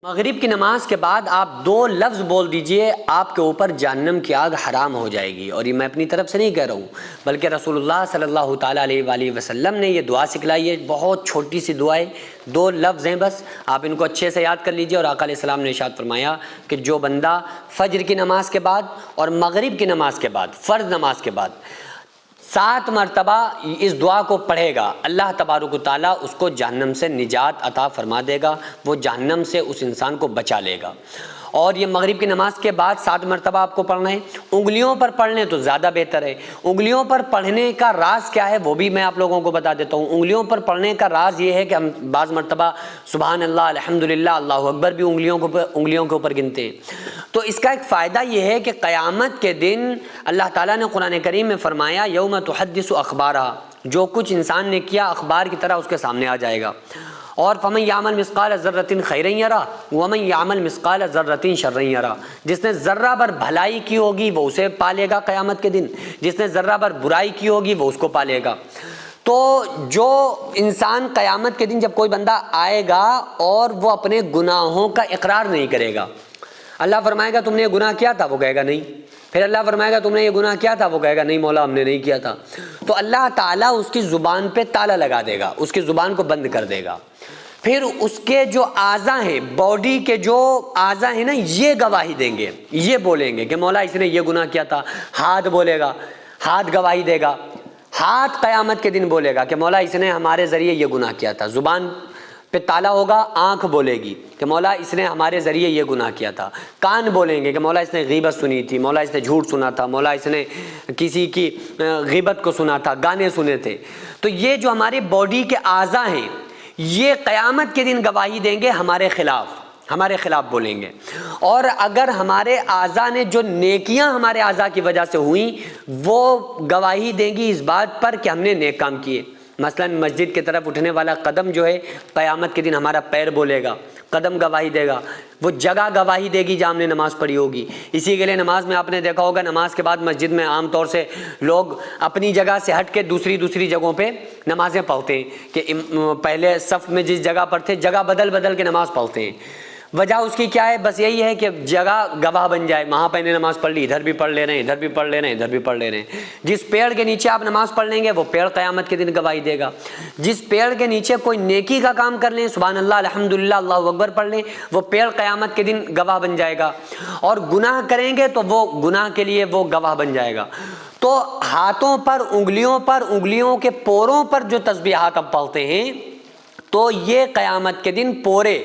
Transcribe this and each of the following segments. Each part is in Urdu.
مغرب کی نماز کے بعد آپ 2 لفظ بول دیجئے، آپ کے اوپر جہنم کی آگ حرام ہو جائے گی۔ اور یہ میں اپنی طرف سے نہیں کہہ رہا ہوں، بلکہ رسول اللہ صلی اللہ تعالیٰ علیہ وآلہ وسلم نے یہ دعا سکھلائی ہے۔ بہت چھوٹی سی دعا ہے، 2 لفظ ہیں بس، آپ ان کو اچھے سے یاد کر لیجئے۔ اور آقا علیہ السلام نے ارشاد فرمایا کہ جو بندہ فجر کی نماز کے بعد اور مغرب کی نماز کے بعد، فرض نماز کے بعد 7 مرتبہ اس دعا کو پڑھے گا، اللہ تبارک و تعالیٰ اس کو جہنم سے نجات عطا فرما دے گا، وہ جہنم سے اس انسان کو بچا لے گا۔ اور یہ مغرب کی نماز کے بعد 7 مرتبہ آپ کو پڑھنا ہے۔ انگلیوں پر پڑھنے تو زیادہ بہتر ہے۔ انگلیوں پر پڑھنے کا راز کیا ہے وہ بھی میں آپ لوگوں کو بتا دیتا ہوں۔ انگلیوں پر پڑھنے کا راز یہ ہے کہ ہم بعض مرتبہ سبحان اللہ، الحمدللہ، اللہ اکبر بھی انگلیوں کے اوپر گنتے ہیں۔ تو اس کا ایک فائدہ یہ ہے کہ قیامت کے دن اللہ تعالیٰ نے قرآن کریم میں فرمایا یوم تحدث اخبارہا، جو کچھ انسان نے کیا اخبار کی طرح اس کے سامنے آ جائے گا۔ اور فمن یعمل مثقال ذرۃ خیرا یرہ ومن یعمل مثقال ذرۃ شرا یرہ، جس نے ذرہ بھر بھلائی کی ہوگی وہ اسے پالے گا قیامت کے دن، جس نے ذرہ بھر برائی کی ہوگی وہ اس کو پالے گا۔ تو جو انسان قیامت کے دن جب کوئی بندہ آئے گا اور وہ اپنے گناہوں کا اقرار نہیں کرے گا، اللہ فرمائے گا تم نے یہ گناہ کیا تھا، وہ کہے گا نہیں۔ پھر اللہ فرمائے گا تم نے یہ گناہ کیا تھا، وہ کہے گا نہیں مولا ہم نے نہیں کیا تھا۔ تو اللہ تعالیٰ اس کی زبان پہ تالا لگا دے گا، اس کی زبان کو بند کر دے گا۔ پھر اس کے جو اعضاء ہیں، باڈی کے جو اعضاء ہیں نا، یہ گواہی دیں گے، یہ بولیں گے کہ مولا اس نے یہ گناہ کیا تھا۔ ہاتھ بولے گا، ہاتھ گواہی دے گا، ہاتھ قیامت کے دن بولے گا کہ مولا اس نے ہمارے ذریعے یہ گناہ کیا تھا۔ زبان پہ تالا ہوگا، آنکھ بولے گی کہ مولا اس نے ہمارے ذریعے یہ گناہ کیا تھا۔ کان بولیں گے کہ مولا اس نے غیبت سنی تھی، مولا اس نے جھوٹ سنا تھا، مولا اس نے کسی کی غیبت کو سنا تھا، گانے سنے تھے۔ تو یہ جو ہماری باڈی کے اعضاء ہیں یہ قیامت کے دن گواہی دیں گے ہمارے خلاف بولیں گے۔ اور اگر ہمارے اعضاء نے جو نیکیاں ہمارے اعضاء کی وجہ سے ہوئیں وہ گواہی دیں گی اس بات پر کہ ہم نے نیک کام کیے۔ مثلا مسجد کی طرف اٹھنے والا قدم جو ہے قیامت کے دن ہمارا پیر بولے گا، قدم گواہی دے گا، وہ جگہ گواہی دے گی جہاں ہم نے نماز پڑھی ہوگی۔ اسی کے لیے نماز میں آپ نے دیکھا ہوگا، نماز کے بعد مسجد میں عام طور سے لوگ اپنی جگہ سے ہٹ کے دوسری جگہوں پہ نمازیں پڑھتے ہیں کہ پہلے صف میں جس جگہ پر تھے جگہ بدل کے نماز پڑھتے ہیں۔ وجہ اس کی کیا ہے؟ بس یہی ہے کہ جگہ گواہ بن جائے، وہاں پہ نماز پڑھ لی، ادھر بھی پڑھ لے رہے ہیں، ادھر بھی پڑھ لے رہے ہیں، ادھر بھی پڑھ لے رہے ہیں۔ جس پیڑ کے نیچے آپ نماز پڑھ لیں گے وہ پیڑ قیامت کے دن گواہی دے گا۔ جس پیڑ کے نیچے کوئی نیکی کا کام کر لیں، سبحان اللہ، الحمدللہ، اللہ اکبر پڑھ لیں، وہ پیڑ قیامت کے دن گواہ بن جائے گا۔ اور گناہ کریں گے تو وہ گناہ کے لیے وہ گواہ بن جائے گا۔ تو ہاتھوں پر، انگلیوں کے پوروں پر جو تسبیحات ہم پڑھتے ہیں تو یہ قیامت کے دن پورے،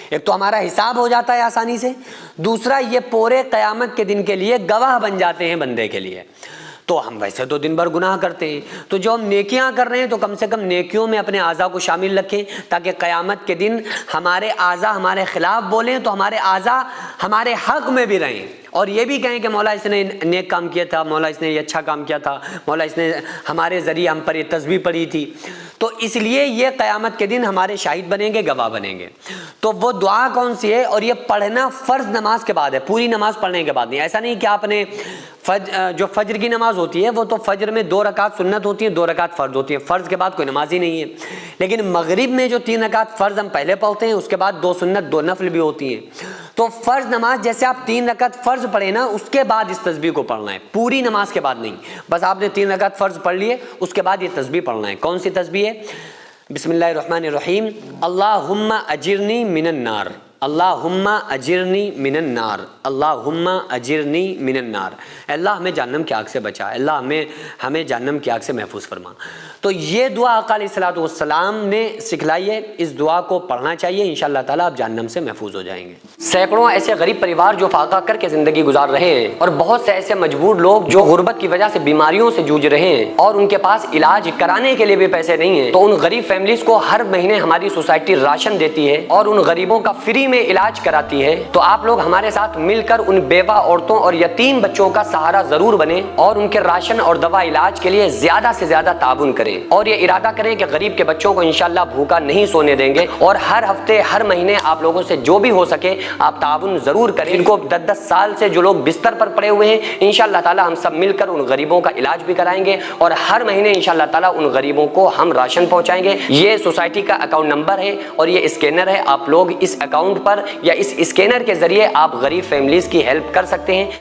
ایک تو ہمارا حساب ہو جاتا ہے آسانی سے، دوسرا یہ پورے قیامت کے دن کے لیے گواہ بن جاتے ہیں بندے کے لیے۔ تو ہم ویسے تو دن بھر گناہ کرتے ہیں، تو جو ہم نیکیاں کر رہے ہیں تو کم سے کم نیکیوں میں اپنے اعضاء کو شامل رکھیں تاکہ قیامت کے دن ہمارے اعضاء ہمارے خلاف بولیں تو ہمارے اعضاء ہمارے حق میں بھی رہیں، اور یہ بھی کہیں کہ مولا اس نے نیک کام کیا تھا، مولا اس نے یہ اچھا کام کیا تھا، مولا اس نے ہمارے ذریعے ہم پر یہ تسبیح پڑھی تھی۔ تو اس لیے یہ قیامت کے دن ہمارے شاہد بنیں گے، گواہ بنیں گے۔ تو وہ دعا کون سی ہے؟ اور یہ پڑھنا فرض نماز کے بعد ہے، پوری نماز پڑھنے کے بعد نہیں۔ ایسا نہیں کہ آپ نے جو فجر کی نماز ہوتی ہے وہ تو فجر میں 2 رکعت سنت ہوتی ہیں، 2 رکعت فرض ہوتی ہیں، فرض کے بعد کوئی نماز ہی نہیں ہے۔ لیکن مغرب میں جو 3 رکعت فرض ہم پہلے پڑھتے ہیں، اس کے بعد 2 سنت 2 نفل بھی ہوتی ہیں۔ تو فرض نماز جیسے آپ 3 رکعت فرض پڑھے نا، اس کے بعد اس تسبیح کو پڑھنا ہے، پوری نماز کے بعد نہیں۔ بس آپ نے 3 رکعت فرض پڑھ لیے، اس کے بعد یہ تسبیح پڑھنا ہے۔ کون سی تسبیح ہے؟ بسم اللہ الرحمن الرحیم، اللہم اجرنی من النار، اللہم اجرنی من النار، اللہم اجرنی من النار۔ اللہ ہمیں جہنم کی آگ سے بچا، اللہ ہمیں جہنم کی آگ سے محفوظ فرما۔ تو یہ دعا آقا علیہ الصلوۃ والسلام نے سکھلائی ہے، اس دعا کو پڑھنا چاہیے، انشاءاللہ تعالیٰ آپ جہنم سے محفوظ ہو جائیں گے۔ سینکڑوں ایسے غریب پریوار جو فاقہ کر کے زندگی گزار رہے ہیں، اور بہت سے ایسے مجبور لوگ جو غربت کی وجہ سے بیماریوں سے جوجھ رہے ہیں اور ان کے پاس علاج کرانے کے لیے بھی پیسے نہیں ہیں، تو ان غریب فیملیز کو ہر مہینے ہماری سوسائٹی راشن دیتی ہے اور ان غریبوں کا فری میں علاج کراتی ہے۔ تو آپ لوگ ہمارے ساتھ مل کر ان بیوہ عورتوں اور یتیم بچوں کا سہارا ضرور بنیں اور ان کے راشن اور دوا علاج کے لیے زیادہ سے زیادہ تعاون کریں، اور یہ ارادہ کریں کہ غریب کے بچوں کو انشاءاللہ بھوکا نہیں سونے دیں گے، اور ہر ہفتے ہر مہینے آپ لوگوں سے جو بھی ہو سکے آپ تعاون ضرور کریں۔ ان کو 10 سال سے جو لوگ بستر پر پڑے ہوئے ہیں، انشاءاللہ تعالیٰ ہم سب مل کر ان غریبوں کا علاج بھی کرائیں گے، اور ہر مہینے انشاءاللہ تعالیٰ ان غریبوں کو ہم راشن پہنچائیں گے۔ یہ سوسائٹی کا اکاؤنٹ نمبر ہے اور یہ اسکینر ہے، آپ لوگ اس اکاؤنٹ اکاؤنٹ پر یا اس اسکینر کے ذریعے آپ غریب فیملیز کی ہیلپ کر سکتے ہیں۔